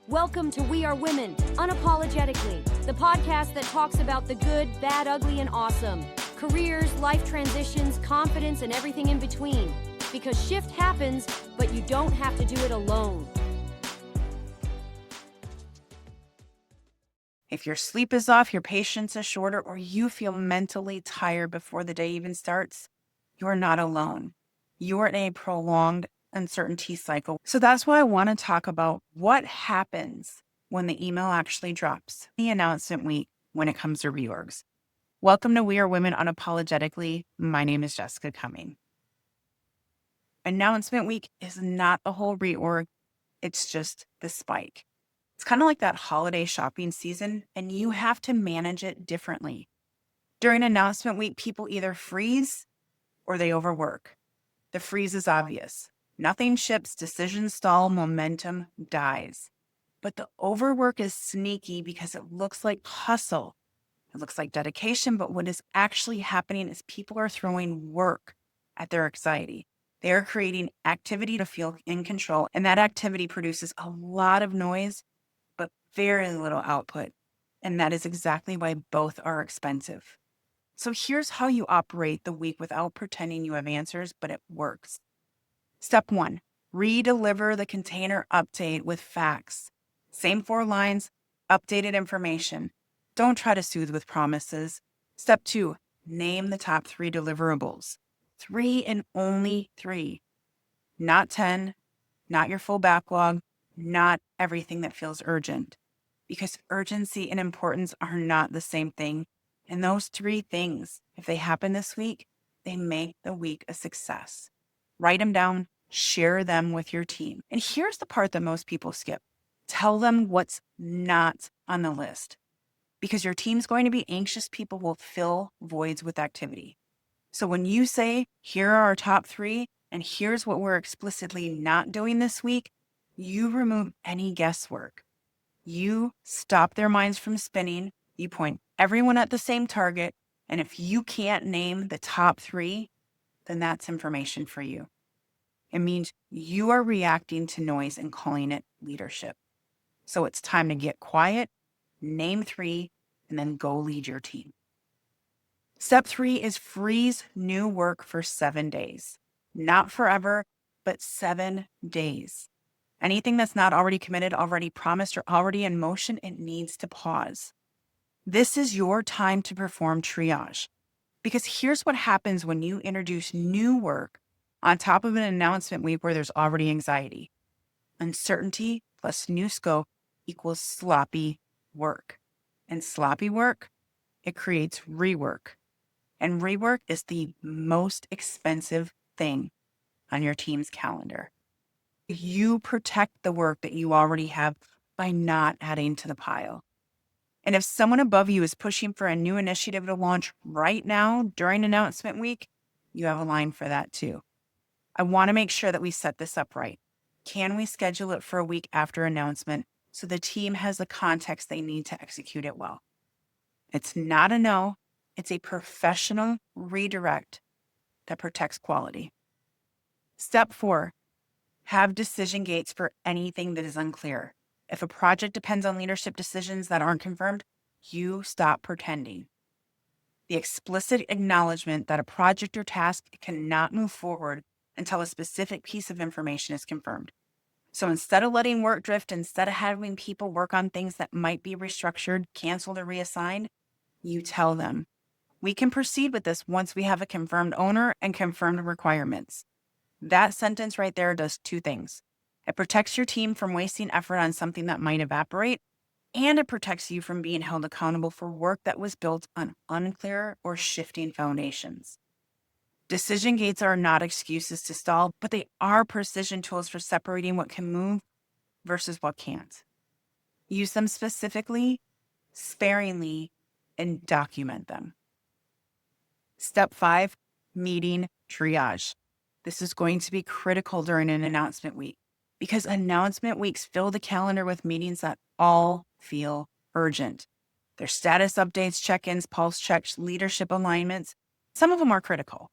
Welcome to We Are Women, Unapologetically, the podcast that talks about the good, bad, ugly, and awesome. Careers, life transitions, confidence, and everything in between. Because shift happens, but you don't have to do it alone. If your sleep is off, your patience is shorter, or you feel mentally tired before the day even starts, you are not alone. You are in a prolonged uncertainty cycle. So that's why I want to talk about what happens when the email actually drops, the announcement week when it comes to reorgs. Welcome to We Are Women Unapologetically. My name is Jessica Cumming. Announcement week is not a whole reorg. It's just the spike. It's kind of like that holiday shopping season, and you have to manage it differently. During announcement week, people either freeze or they overwork. The freeze is obvious. Nothing ships, decisions stall, momentum dies. But the overwork is sneaky because it looks like hustle. It looks like dedication, but what is actually happening is people are throwing work at their anxiety. They are creating activity to feel in control, and that activity produces a lot of noise but very little output. And that is exactly why both are expensive. So here's how you operate the week without pretending you have answers, but it works. Step 1, redeliver the container update with facts. Same 4 lines, updated information. Don't try to soothe with promises. Step 2, name the top 3 deliverables. 3 and only 3. Not 10, not your full backlog, not everything that feels urgent, because urgency and importance are not the same thing. And those 3 things, if they happen this week, they make the week a success. Write them down, share them with your team. And here's the part that most people skip. Tell them what's not on the list, because your team's going to be anxious. People will fill voids with activity. So when you say, here are our top 3, and here's what we're explicitly not doing this week, you remove any guesswork. You stop their minds from spinning. You point everyone at the same target. And if you can't name the top 3, then that's information for you. It means you are reacting to noise and calling it leadership. So it's time to get quiet, name 3, and then go lead your team. Step 3 is freeze new work for 7 days. Not forever, but 7 days. Anything that's not already committed, already promised, or already in motion, it needs to pause. This is your time to perform triage. Because here's what happens when you introduce new work on top of an announcement week where there's already anxiety. Uncertainty plus new scope equals sloppy work. And sloppy work, it creates rework. And rework is the most expensive thing on your team's calendar. You protect the work that you already have by not adding to the pile. And if someone above you is pushing for a new initiative to launch right now during announcement week, you have a line for that too. I want to make sure that we set this up right. Can we schedule it for a week after announcement so the team has the context they need to execute it well? It's not a no. It's a professional redirect that protects quality. Step 4, have decision gates for anything that is unclear. If a project depends on leadership decisions that aren't confirmed, you stop pretending. The explicit acknowledgement that a project or task cannot move forward until a specific piece of information is confirmed. So instead of letting work drift, instead of having people work on things that might be restructured, canceled, or reassigned, you tell them, we can proceed with this once we have a confirmed owner and confirmed requirements. That sentence right there does 2 things. It protects your team from wasting effort on something that might evaporate, and it protects you from being held accountable for work that was built on unclear or shifting foundations. Decision gates are not excuses to stall, but they are precision tools for separating what can move versus what can't. Use them specifically, sparingly, and document them. Step 5, meeting triage. This is going to be critical during an announcement week because announcement weeks fill the calendar with meetings that all feel urgent. They're status updates, check-ins, pulse checks, leadership alignments. Some of them are critical,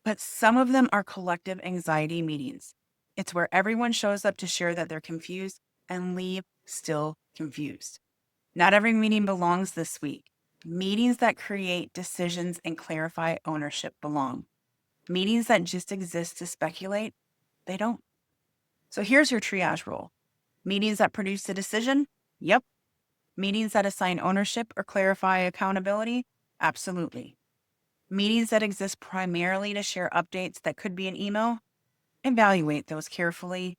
but some of them are collective anxiety meetings. It's where everyone shows up to share that they're confused and leave still confused. Not every meeting belongs this week. Meetings that create decisions and clarify ownership belong. Meetings that just exist to speculate, they don't. So here's your triage rule. Meetings that produce a decision? Yep. Meetings that assign ownership or clarify accountability? Absolutely. Meetings that exist primarily to share updates that could be an email? Evaluate those carefully.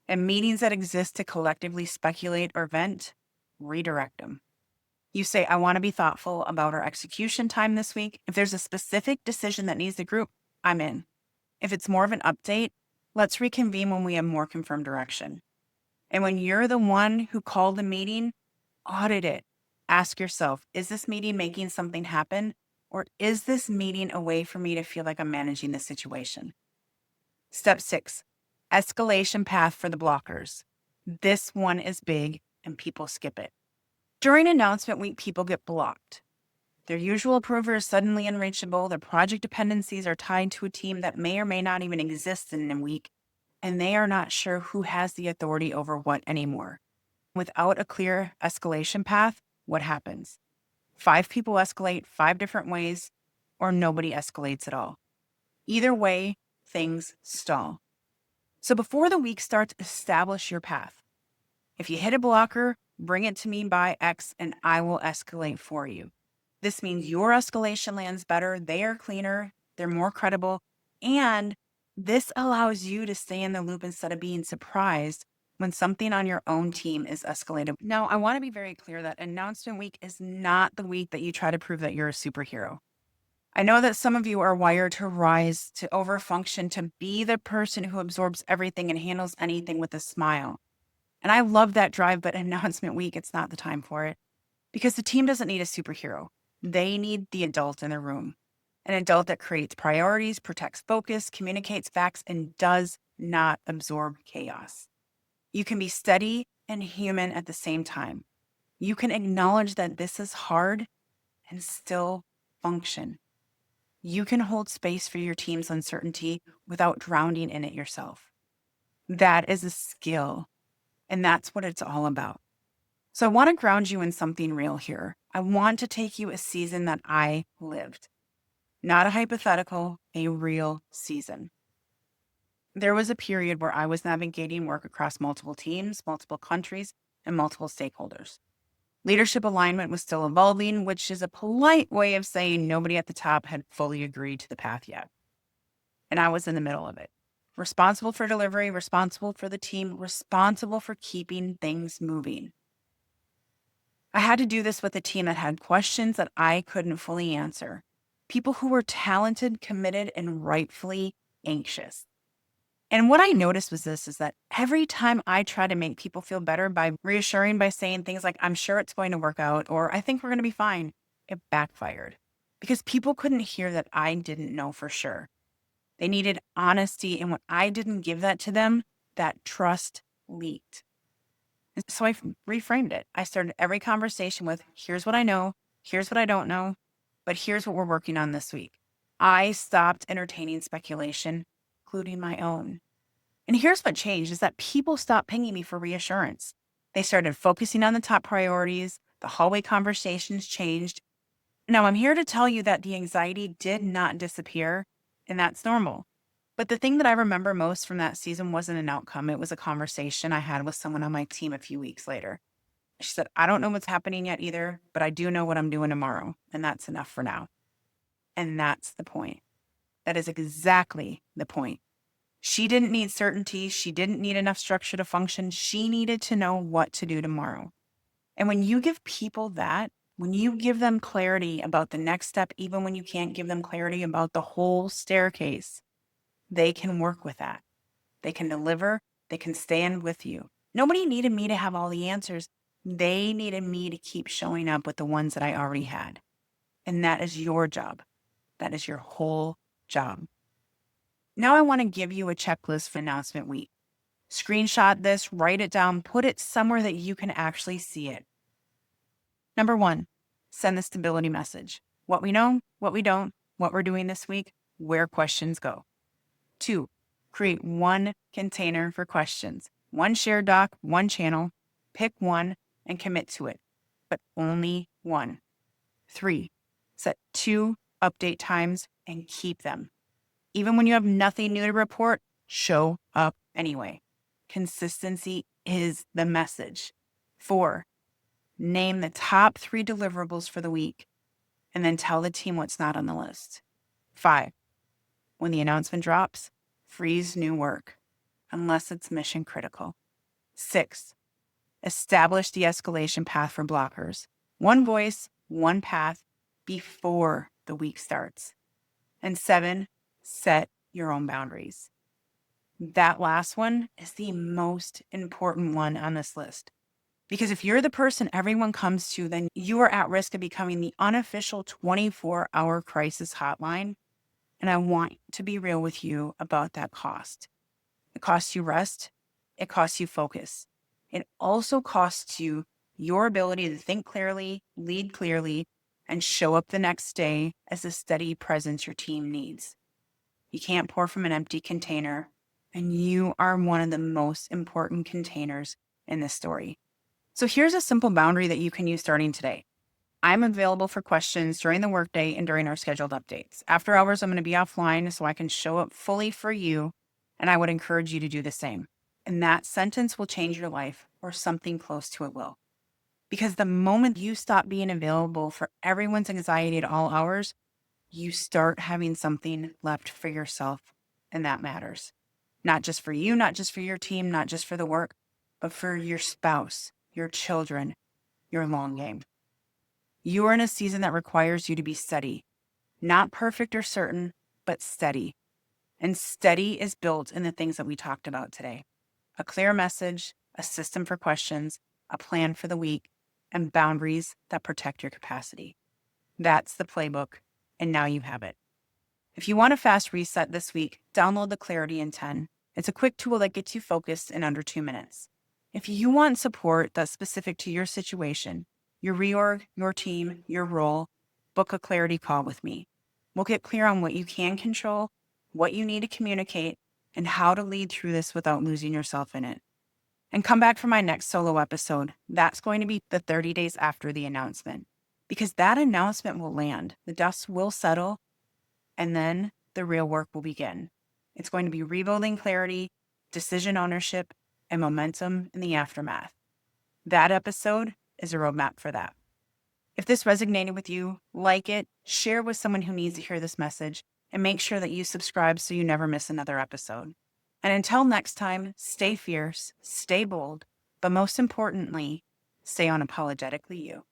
And meetings that exist to collectively speculate or vent? Redirect them. You say, I want to be thoughtful about our execution time this week. If there's a specific decision that needs the group, I'm in. If it's more of an update, let's reconvene when we have more confirmed direction. And when you're the one who called the meeting, audit it. Ask yourself, is this meeting making something happen? Or is this meeting a way for me to feel like I'm managing the situation? Step 6, escalation path for the blockers. This one is big and people skip it. During announcement week, people get blocked. Their usual approver is suddenly unreachable. Their project dependencies are tied to a team that may or may not even exist in a week, and they are not sure who has the authority over what anymore. Without a clear escalation path, what happens? 5 people escalate 5 different ways, or nobody escalates at all. Either way, things stall. So before the week starts, establish your path. If you hit a blocker, bring it to me by X and I will escalate for you. This means your escalation lands better, they are cleaner, they're more credible, and this allows you to stay in the loop instead of being surprised when something on your own team is escalated. Now, I want to be very clear that announcement week is not the week that you try to prove that you're a superhero. I know that some of you are wired to rise, to overfunction, to be the person who absorbs everything and handles anything with a smile. And I love that drive, but announcement week, it's not the time for it. Because the team doesn't need a superhero. They need the adult in the room. An adult that creates priorities, protects focus, communicates facts, and does not absorb chaos. You can be steady and human at the same time. You can acknowledge that this is hard and still function. You can hold space for your team's uncertainty without drowning in it yourself. That is a skill, and that's what it's all about. So I want to ground you in something real here. I want to take you a season that I lived. Not a hypothetical, a real season. There was a period where I was navigating work across multiple teams, multiple countries, and multiple stakeholders. Leadership alignment was still evolving, which is a polite way of saying nobody at the top had fully agreed to the path yet. And I was in the middle of it. Responsible for delivery, responsible for the team, responsible for keeping things moving. I had to do this with a team that had questions that I couldn't fully answer. People who were talented, committed, and rightfully anxious. And what I noticed was this, is that every time I try to make people feel better by reassuring, by saying things like, I'm sure it's going to work out, or I think we're going to be fine, it backfired. Because people couldn't hear that I didn't know for sure. They needed honesty, and when I didn't give that to them, that trust leaked. And so I reframed it. I started every conversation with, here's what I know, here's what I don't know, but here's what we're working on this week. I stopped entertaining speculation, including my own. And here's what changed, is that people stopped pinging me for reassurance. They started focusing on the top priorities. The hallway conversations changed. Now, I'm here to tell you that the anxiety did not disappear, and that's normal. But the thing that I remember most from that season wasn't an outcome. It was a conversation I had with someone on my team a few weeks later. She said, I don't know what's happening yet either, but I do know what I'm doing tomorrow, and that's enough for now. And that's the point. That is exactly the point. She didn't need certainty. She didn't need enough structure to function. She needed to know what to do tomorrow. And when you give people that, when you give them clarity about the next step, even when you can't give them clarity about the whole staircase, they can work with that. They can deliver. They can stand with you. Nobody needed me to have all the answers. They needed me to keep showing up with the ones that I already had. And that is your job. That is your whole job. Now I want to give you a checklist for announcement week. Screenshot this, write it down, put it somewhere that you can actually see it. Number 1, send the stability message. What we know, what we don't, what we're doing this week, where questions go. 2, create one container for questions. one shared doc, one channel. Pick one and commit to it, but only one. 3, set 2 update times and keep them. Even when you have nothing new to report, show up anyway. Consistency is the message. 4, name the top 3 deliverables for the week and then tell the team what's not on the list. 5, when the announcement drops, freeze new work unless it's mission critical. 6, establish the escalation path for blockers. One voice, one path before the week starts. And 7, set your own boundaries. That last one is the most important one on this list. Because if you're the person everyone comes to, then you are at risk of becoming the unofficial 24-hour crisis hotline. And I want to be real with you about that cost. It costs you rest. It costs you focus. It also costs you your ability to think clearly, lead clearly, and show up the next day as the steady presence your team needs. You can't pour from an empty container, and you are one of the most important containers in this story. So here's a simple boundary that you can use starting today. I'm available for questions during the workday and during our scheduled updates. After hours, I'm going to be offline so I can show up fully for you, and I would encourage you to do the same. And that sentence will change your life, or something close to it will. Because the moment you stop being available for everyone's anxiety at all hours, you start having something left for yourself, and that matters. Not just for you, not just for your team, not just for the work, but for your spouse, your children, your long game. You are in a season that requires you to be steady. Not perfect or certain, but steady. And steady is built in the things that we talked about today. A clear message, a system for questions, a plan for the week, and boundaries that protect your capacity. That's the playbook, and now you have it. If you want a fast reset this week, download the Clarity in 10. It's a quick tool that gets you focused in under 2 minutes. If you want support that's specific to your situation, your reorg, your team, your role, book a clarity call with me. We'll get clear on what you can control, what you need to communicate, and how to lead through this without losing yourself in it. And come back for my next solo episode. That's going to be the 30 days after the announcement, because that announcement will land, the dust will settle, and then the real work will begin. It's going to be rebuilding clarity, decision ownership, and momentum in the aftermath. That episode is a roadmap for that. If this resonated with you, like it, share with someone who needs to hear this message, and make sure that you subscribe so you never miss another episode. And until next time, stay fierce, stay bold, but most importantly, stay unapologetically you.